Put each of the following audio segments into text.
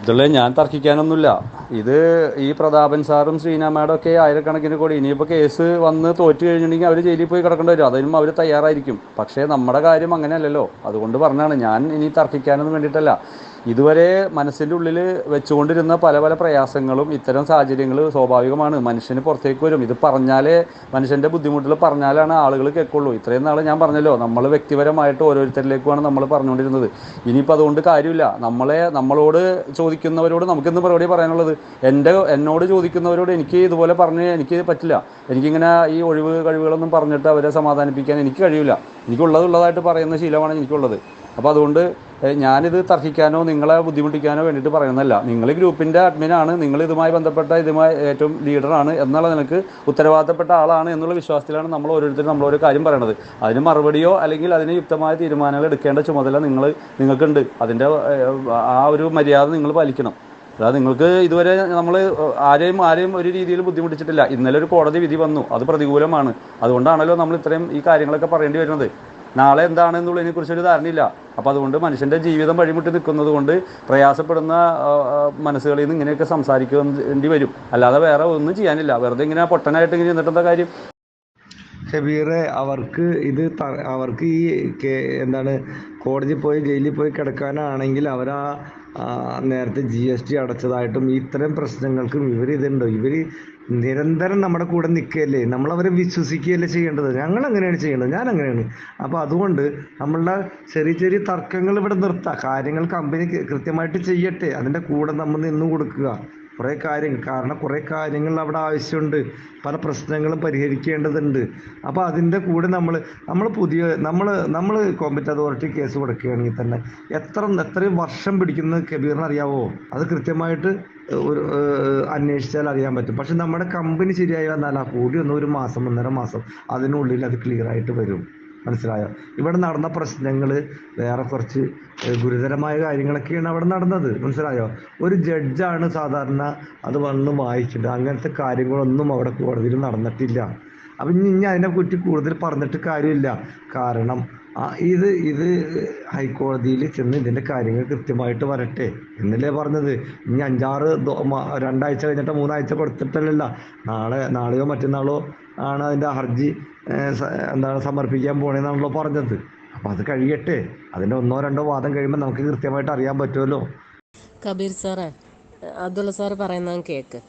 ഇതിൽ ഞാൻ തർക്കിക്കാനൊന്നുമില്ല. ഇത് ഈ പ്രതാപൻ സാറും ശ്രീനാമയുടെ ഒക്കെ ആയിരക്കണക്കിന് കോടി ഇനിയിപ്പോൾ കേസ് വന്ന് തോറ്റു കഴിഞ്ഞിട്ടുണ്ടെങ്കിൽ അവർ ജയിലിൽ പോയി കിടക്കേണ്ടി വരും. അതിനും അവർ തയ്യാറായിരിക്കും. പക്ഷേ നമ്മുടെ കാര്യം അങ്ങനെയല്ലല്ലോ. അതുകൊണ്ട് പറഞ്ഞാണ് ഞാൻ ഇനി തർക്കിക്കാനൊന്നും വേണ്ടിയിട്ടല്ല. ഇതുവരെ മനസ്സിൻ്റെ ഉള്ളിൽ വെച്ചുകൊണ്ടിരുന്ന പല പല പ്രയാസങ്ങളും ഇത്തരം സാഹചര്യങ്ങൾ സ്വാഭാവികമാണ്. മനുഷ്യന് പുറത്തേക്ക് വരും. ഇത് പറഞ്ഞാലേ മനുഷ്യൻ്റെ ബുദ്ധിമുട്ടുകൾ പറഞ്ഞാലാണ് ആളുകൾ കേൾക്കുള്ളൂ. ഇത്രയും നാൾ ഞാൻ പറഞ്ഞല്ലോ, നമ്മൾ വ്യക്തിപരമായിട്ട് ഓരോരുത്തരിലേക്കുമാണ് നമ്മൾ പറഞ്ഞുകൊണ്ടിരുന്നത്. ഇനിയിപ്പോൾ അതുകൊണ്ട് കാര്യമില്ല. നമ്മളോട് ചോദിക്കുന്നവരോട് നമുക്കെന്ന് മറുപടി പറയാനുള്ളത്. എന്നോട് ചോദിക്കുന്നവരോട് എനിക്ക് ഇതുപോലെ പറഞ്ഞ് എനിക്ക് പറ്റില്ല. എനിക്കിങ്ങനെ ഈ ഒഴിവ് കഴിവുകളൊന്നും പറഞ്ഞിട്ട് അവരെ സമാധാനിപ്പിക്കാൻ എനിക്ക് കഴിയില്ല. എനിക്കുള്ളതായിട്ട് പറയുന്ന ശീലമാണ് എനിക്കുള്ളത്. അപ്പോൾ അതുകൊണ്ട് ഞാനിത് തർക്കിക്കാനോ നിങ്ങളെ ബുദ്ധിമുട്ടിക്കാനോ വേണ്ടിയിട്ട് പറയുന്നതല്ല. നിങ്ങൾ ഗ്രൂപ്പിൻ്റെ അഡ്മിനാണ്, നിങ്ങൾ ഇതുമായി ബന്ധപ്പെട്ട ഏറ്റവും ലീഡറാണ് എന്നുള്ള നിനക്ക് ഉത്തരവാദിത്തപ്പെട്ട ആളാണ് എന്നുള്ള വിശ്വാസത്തിലാണ് നമ്മൾ ഓരോരുത്തരും നമ്മളൊരു കാര്യം പറയണത്. അതിന് മറുപടിയോ അല്ലെങ്കിൽ അതിന് യുക്തമായ തീരുമാനങ്ങൾ എടുക്കേണ്ട ചുമതല നിങ്ങൾക്കുണ്ട്. അതിൻ്റെ ആ ഒരു മര്യാദ നിങ്ങൾ പാലിക്കണം. അതായത് നിങ്ങൾക്ക് ഇതുവരെ നമ്മൾ ആരെയും ഒരു രീതിയിൽ ബുദ്ധിമുട്ടിച്ചിട്ടില്ല. ഇന്നലെ ഒരു കോടതി വിധി വന്നു, അത് പ്രതികൂലമാണ്. അതുകൊണ്ടാണല്ലോ നമ്മൾ ഇത്രയും ഈ കാര്യങ്ങളൊക്കെ പറയേണ്ടി വരുന്നത്. നാളെ എന്താണെന്നുള്ളതിനെക്കുറിച്ചൊരു ധാരണയില്ല. അപ്പോൾ അതുകൊണ്ട് മനുഷ്യൻ്റെ ജീവിതം വഴിമുട്ടി നിൽക്കുന്നത് കൊണ്ട് പ്രയാസപ്പെടുന്ന മനസ്സുകളിൽ നിന്ന് ഇങ്ങനെയൊക്കെ സംസാരിക്കേണ്ടി വരും. അല്ലാതെ വേറെ ഒന്നും ചെയ്യാനില്ല. വെറുതെ ഇങ്ങനെ പൊട്ടനായിട്ട് ഇങ്ങനെ ചെന്നിട്ടെന്താ കാര്യം? ഷബീറെ, അവർക്ക് ഈ എന്താണ്, കോടതി പോയി ജയിലിൽ പോയി കിടക്കാനാണെങ്കിൽ നേരത്തെ GST അടച്ചതായിട്ടും ഇത്തരം പ്രശ്നങ്ങൾക്കും ഇതുണ്ടോ? നിരന്തരം നമ്മുടെ കൂടെ നിൽക്കുകയല്ലേ, നമ്മളവരെ വിശ്വസിക്കുകയല്ലേ ചെയ്യേണ്ടത്. ഞങ്ങൾ അങ്ങനെയാണ് ചെയ്യേണ്ടത്, ഞാൻ അങ്ങനെയാണ്. അപ്പോൾ അതുകൊണ്ട് നമ്മളുടെ ചെറിയ ചെറിയ തർക്കങ്ങൾ ഇവിടെ നിർത്താം. കാര്യങ്ങൾ കമ്പനി കൃത്യമായിട്ട് ചെയ്യട്ടെ, അതിൻ്റെ കൂടെ നമ്മൾ നിന്നും കൊടുക്കുക. കാരണം കുറേ കാര്യങ്ങൾ അവിടെ ആവശ്യമുണ്ട്. പല പ്രശ്നങ്ങളും പരിഹരിക്കേണ്ടതുണ്ട്. അപ്പോൾ അതിൻ്റെ കൂടെ നമ്മൾ കോമ്പറ്റന്റ് അതോറിറ്റി കേസ് കൊടുക്കുകയാണെങ്കിൽ തന്നെ എത്രയും വർഷം പിടിക്കുന്നത് കബീറിന് അറിയാവോ? അത് കൃത്യമായിട്ട് അന്വേഷിച്ചാൽ അറിയാൻ പറ്റും. പക്ഷെ നമ്മുടെ കമ്പനി ശരിയായി വന്നാൽ കൂടി ഒരു മാസം 1.5 മാസം അതിനുള്ളിൽ അത് ക്ലിയർ ആയിട്ട് വരും. മനസ്സിലായോ? ഇവിടെ നടന്ന പ്രശ്നങ്ങൾ വേറെ കുറച്ച് ഗുരുതരമായ കാര്യങ്ങളൊക്കെയാണ് അവിടെ നടന്നത്. മനസ്സിലായോ? ഒരു ജഡ്ജാണ് സാധാരണ അത് വന്ന് വായിക്കേണ്ടത്. അങ്ങനത്തെ കാര്യങ്ങളൊന്നും അവിടെ കോടതിയിൽ നടന്നിട്ടില്ല. അപ്പം ഇനി അതിനെക്കുറിച്ച് കൂടുതൽ പറഞ്ഞിട്ട് കാര്യമില്ല. കാരണം ഇത് ഹൈക്കോടതിയിൽ ചെന്ന് ഇതിൻ്റെ കാര്യങ്ങൾ കൃത്യമായിട്ട് വരട്ടെ എന്നല്ലേ പറഞ്ഞത്. ഇനി 2 ആഴ്ച കഴിഞ്ഞിട്ട് 3 ആഴ്ച കൊടുത്തിട്ടല്ല, നാളെയോ മറ്റന്നാളോ ആണ് അതിൻ്റെ ഹർജി സമർപ്പിക്കാൻ പോണേന്നാണല്ലോ പറഞ്ഞത്. അപ്പം അത് കഴിയട്ടെ. അതിൻ്റെ 1-2 വാദം കഴിയുമ്പോൾ നമുക്ക് കൃത്യമായിട്ട് അറിയാൻ പറ്റുമല്ലോ. കബീർ സാറേ, അബ്ദുള്ള സാറ് പറയുന്നത് കേൾക്ക്.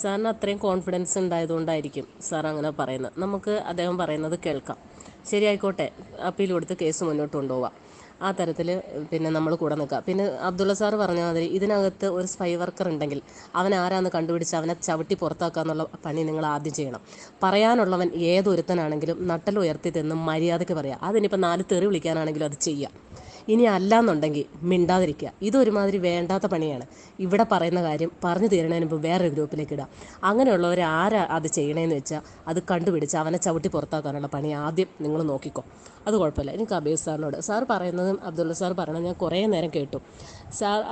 സാറിന് അത്രയും കോൺഫിഡൻസ് ഉണ്ടായതുകൊണ്ടായിരിക്കും സാർ അങ്ങനെ പറയുന്നത്. നമുക്ക് അദ്ദേഹം പറയുന്നത് കേൾക്കാം. ശരിയായിക്കോട്ടെ, അപ്പീൽ കൊടുത്ത് കേസ് മുന്നോട്ട് കൊണ്ടുപോവാം. ആ തരത്തിൽ പിന്നെ നമ്മൾ കൂടെ നിൽക്കുക. പിന്നെ അബ്ദുള്ള സാറ് പറഞ്ഞ മാതിരി ഇതിനകത്ത് ഒരു സ്പൈ വർക്കർ ഉണ്ടെങ്കിൽ അവൻ ആരാന്ന് കണ്ടുപിടിച്ച് അവനെ ചവിട്ടി പുറത്താക്കുക എന്നുള്ള പണി നിങ്ങൾ ആദ്യം ചെയ്യണം. പറയാനുള്ളവൻ ഏതൊരുത്തനാണെങ്കിലും നട്ടൽ ഉയർത്തി തിന്ന് മര്യാദയ്ക്ക് പറയുക. അതിനിപ്പോൾ 4 തെറി വിളിക്കാനാണെങ്കിലും അത് ചെയ്യുക. ഇനി അല്ലാന്നുണ്ടെങ്കിൽ മിണ്ടാതിരിക്കുക. ഇതൊരുമാതിരി വേണ്ടാത്ത പണിയാണ്. ഇവിടെ പറയുന്ന കാര്യം പറഞ്ഞു തീരണതിന് മുമ്പ് വേറൊരു ഗ്രൂപ്പിലേക്ക് ഇടാം. അങ്ങനെയുള്ളവർ ആരാ അത് ചെയ്യണേന്ന് വെച്ചാൽ അത് കണ്ടുപിടിച്ച് അവനെ ചവിട്ടി പുറത്താക്കാനുള്ള പണി ആദ്യം നിങ്ങൾ നോക്കിക്കോ. അത് കുഴപ്പമില്ല. ഇനി കബീർ സാറിനോട് സാർ പറയുന്നതും അബ്ദുള്ള സാർ പറയണത് ഞാൻ കുറേ നേരം കേട്ടു.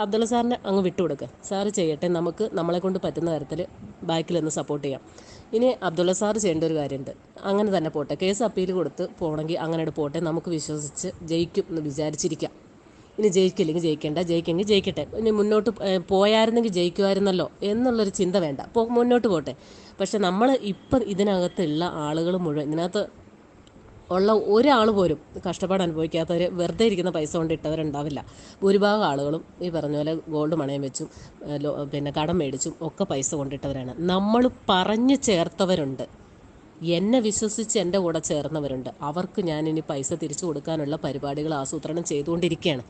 അബ്ദുള്ള സാറിനെ അങ്ങ് വിട്ടുകൊടുക്കുക. സാറ് ചെയ്യട്ടെ, നമുക്ക് നമ്മളെ കൊണ്ട് പറ്റുന്ന തരത്തിൽ ബാക്കിൽ നിന്ന് സപ്പോർട്ട് ചെയ്യാം. ഇനി അബ്ദുള്ള സാർ ചെയ്യേണ്ട ഒരു കാര്യമുണ്ട്. അങ്ങനെ തന്നെ പോട്ടെ, കേസ് അപ്പീൽ കൊടുത്ത് പോകണമെങ്കിൽ അങ്ങനെ പോട്ടെ, നമുക്ക് വിശ്വസിച്ച് ജയിക്കും എന്ന് വിചാരിച്ചിരിക്കാം. ഇനി ജയിക്കില്ലെങ്കിൽ ജയിക്കേണ്ട, ജയിക്കെങ്കിൽ ജയിക്കട്ടെ. ഇനി മുന്നോട്ട് പോയായിരുന്നെങ്കിൽ ജയിക്കുമായിരുന്നല്ലോ എന്നുള്ളൊരു ചിന്ത വേണ്ട. മുന്നോട്ട് പോട്ടെ. പക്ഷെ നമ്മൾ ഇപ്പം ഇതിനകത്തുള്ള ആളുകൾ മുഴുവൻ, ഇതിനകത്ത് ഉള്ള ഒരാൾ പോലും കഷ്ടപ്പാട് അനുഭവിക്കാത്തവർ, വെറുതെ ഇരിക്കുന്ന പൈസ കൊണ്ട് ഇട്ടവരുണ്ടാവില്ല. ഭൂരിഭാഗം ആളുകളും ഈ പറഞ്ഞ പോലെ ഗോൾഡ് മണയം വെച്ചും പിന്നെ കടം മേടിച്ചും ഒക്കെ പൈസ കൊണ്ടിട്ടവരാണ്. നമ്മൾ പറഞ്ഞു ചേർത്തവരുണ്ട്, എന്നെ വിശ്വസിച്ച് എൻ്റെ കൂടെ ചേർന്നവരുണ്ട്. അവർക്ക് ഞാനിനി പൈസ തിരിച്ചു കൊടുക്കാനുള്ള പരിപാടികൾ ആസൂത്രണം ചെയ്തുകൊണ്ടിരിക്കുകയാണ്.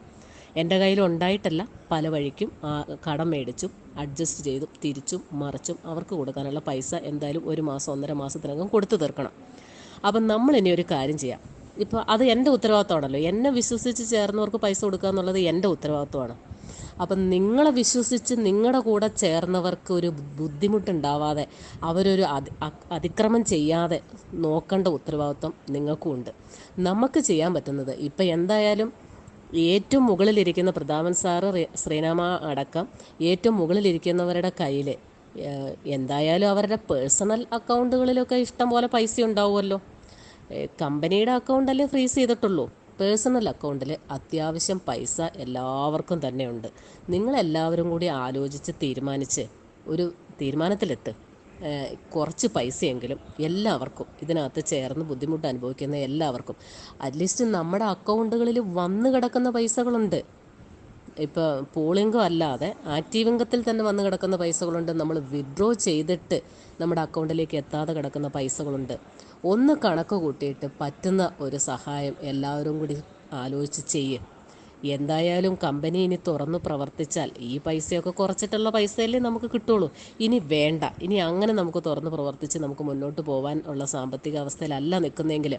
എൻ്റെ കയ്യിൽ ഉണ്ടായിട്ടല്ല, പല വഴിക്കും കടം മേടിച്ചും അഡ്ജസ്റ്റ് ചെയ്തും തിരിച്ചും മറിച്ചും അവർക്ക് കൊടുക്കാനുള്ള പൈസ എന്തായാലും 1 മാസം 1.5 മാസത്തിനകം കൊടുത്തു തീർക്കണം. അപ്പം നമ്മളിനി ഒരു കാര്യം ചെയ്യാം. ഇപ്പോൾ അത് എൻ്റെ ഉത്തരവാദിത്തമാണല്ലോ. എന്നെ വിശ്വസിച്ച് ചേർന്നവർക്ക് പൈസ കൊടുക്കുക എന്നുള്ളത് എൻ്റെ ഉത്തരവാദിത്തമാണ്. അപ്പം നിങ്ങളെ വിശ്വസിച്ച് നിങ്ങളുടെ കൂടെ ചേർന്നവർക്ക് ഒരു ബുദ്ധിമുട്ടുണ്ടാവാതെ, അവരൊരു അതിക്രമം ചെയ്യാതെ നോക്കേണ്ട ഉത്തരവാദിത്വം നിങ്ങൾക്കും ഉണ്ട്. നമുക്ക് ചെയ്യാൻ പറ്റുന്നത് ഇപ്പം എന്തായാലും ഏറ്റവും മുകളിലിരിക്കുന്ന പ്രതാപൻ സാറ്, ശ്രീനാമ അടക്കം ഏറ്റവും മുകളിലിരിക്കുന്നവരുടെ കയ്യിൽ എന്തായാലും അവരുടെ പേഴ്സണൽ അക്കൗണ്ടുകളിലൊക്കെ ഇഷ്ടം പോലെ പൈസ ഉണ്ടാവുമല്ലോ. കമ്പനിയുടെ അക്കൗണ്ടല്ലേ ഫ്രീസ് ചെയ്തിട്ടുള്ളൂ. പേഴ്സണൽ അക്കൗണ്ടിൽ അത്യാവശ്യം പൈസ എല്ലാവർക്കും തന്നെ ഉണ്ട്. നിങ്ങളെല്ലാവരും കൂടി ആലോചിച്ച് തീരുമാനിച്ച് ഒരു തീരുമാനത്തിലെത്ത്. കുറച്ച് പൈസയെങ്കിലും എല്ലാവർക്കും ഇതിനകത്ത് ചേർന്ന് ബുദ്ധിമുട്ട് അനുഭവിക്കുന്ന എല്ലാവർക്കും അറ്റ്ലീസ്റ്റ് നമ്മുടെ അക്കൗണ്ടുകളിൽ വന്നു കിടക്കുന്ന പൈസകളുണ്ട്. ഇപ്പോൾ പൂളിംഗോ അല്ലാതെ ആക്റ്റീവ് ഇൻകത്തിൽ തന്നെ വന്ന് കിടക്കുന്ന പൈസകളുണ്ട്. നമ്മൾ വിഡ്രോ ചെയ്തിട്ട് നമ്മുടെ അക്കൗണ്ടിലേക്ക് എത്താതെ കിടക്കുന്ന പൈസകളുണ്ട്. ഒന്ന് കണക്ക് കൂട്ടിയിട്ട് പറ്റുന്ന ഒരു സഹായം എല്ലാവരും കൂടി ആലോചിച്ച് ചെയ്യും. എന്തായാലും കമ്പനി ഇനി തുറന്നു പ്രവർത്തിച്ചാൽ ഈ പൈസയൊക്കെ കുറച്ചിട്ടുള്ള പൈസയല്ലേ നമുക്ക് കിട്ടുള്ളൂ. ഇനി വേണ്ട, ഇനി അങ്ങനെ നമുക്ക് തുറന്ന് പ്രവർത്തിച്ച് നമുക്ക് മുന്നോട്ട് പോകാൻ ഉള്ള സാമ്പത്തിക അവസ്ഥയിലല്ല നിൽക്കുന്നതെങ്കിൽ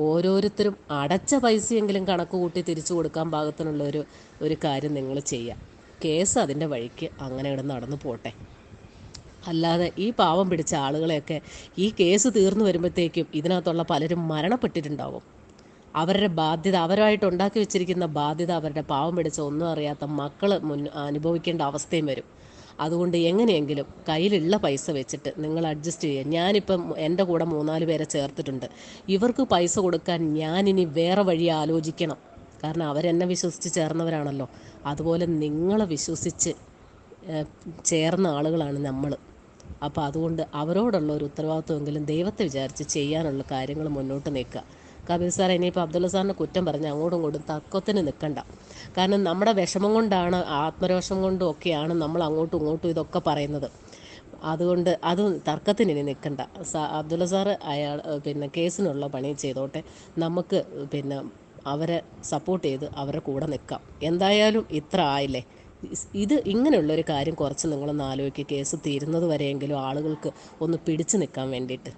ഓരോരുത്തരും അടച്ച പൈസയെങ്കിലും കണക്ക് കൂട്ടി തിരിച്ചു കൊടുക്കാൻ പാകത്തിനുള്ള ഒരു കാര്യം നിങ്ങൾ ചെയ്യുക. കേസ് അതിൻ്റെ വഴിക്ക് അങ്ങനെ ഇവിടെ നടന്നു പോട്ടെ. അല്ലാതെ ഈ പാവം പിടിച്ച ആളുകളെയൊക്കെ ഈ കേസ് തീർന്നു വരുമ്പോഴത്തേക്കും ഇതിനകത്തുള്ള പലരും മരണപ്പെട്ടിട്ടുണ്ടാവും. അവരുടെ ബാധ്യത, അവരുമായിട്ട് ഉണ്ടാക്കി വെച്ചിരിക്കുന്ന ബാധ്യത അവരുടെ പാവം പിടിച്ച ഒന്നും അറിയാത്ത മക്കൾ അനുഭവിക്കേണ്ട അവസ്ഥയും വരും. അതുകൊണ്ട് എങ്ങനെയെങ്കിലും കയ്യിലുള്ള പൈസ വെച്ചിട്ട് നിങ്ങൾ അഡ്ജസ്റ്റ് ചെയ്യുക. ഞാനിപ്പം എൻ്റെ കൂടെ 3-4 പേരെ ചേർത്തിട്ടുണ്ട്. ഇവർക്ക് പൈസ കൊടുക്കാൻ ഞാനിനി വേറെ വഴി ആലോചിക്കണം. കാരണം അവരെന്നെ വിശ്വസിച്ച് ചേർന്നവരാണല്ലോ. അതുപോലെ നിങ്ങളെ വിശ്വസിച്ച് ചേർന്ന ആളുകളാണ് നമ്മൾ. അപ്പോൾ അതുകൊണ്ട് അവരോടുള്ള ഒരു ഉത്തരവാദിത്വമെങ്കിലും ദൈവത്തെ വിചാരിച്ച് ചെയ്യാനുള്ള കാര്യങ്ങൾ മുന്നോട്ട് നീക്കുക. കബീർ സാർ ഇനിയിപ്പോൾ അബ്ദുള്ള സാറിനെ കുറ്റം പറഞ്ഞ് അങ്ങോട്ടും ഇങ്ങോട്ടും തർക്കത്തിന് നിൽക്കണ്ട. കാരണം നമ്മുടെ വിഷമം കൊണ്ടാണ്, ആത്മരോഷം കൊണ്ടും ഒക്കെയാണ് നമ്മൾ അങ്ങോട്ടും ഇങ്ങോട്ടും ഇതൊക്കെ പറയുന്നത്. അതുകൊണ്ട് അത് തർക്കത്തിന് ഇനി നിൽക്കണ്ട. അബ്ദുള്ള സാറ് കേസിനുള്ള പണി ചെയ്തോട്ടെ. നമുക്ക് അവരെ സപ്പോർട്ട് ചെയ്ത് അവരുടെ കൂടെ നിൽക്കാം. എന്തായാലും ഇത്ര ആയില്ലേ. ഇത് ഇങ്ങനെയുള്ളൊരു കാര്യം കുറച്ച് നിങ്ങളൊന്ന് ആലോചിക്കുക. കേസ് തീരുന്നത് വരെയെങ്കിലും ആളുകൾക്ക് ഒന്ന് പിടിച്ചു നിൽക്കാൻ വേണ്ടിയിട്ട്.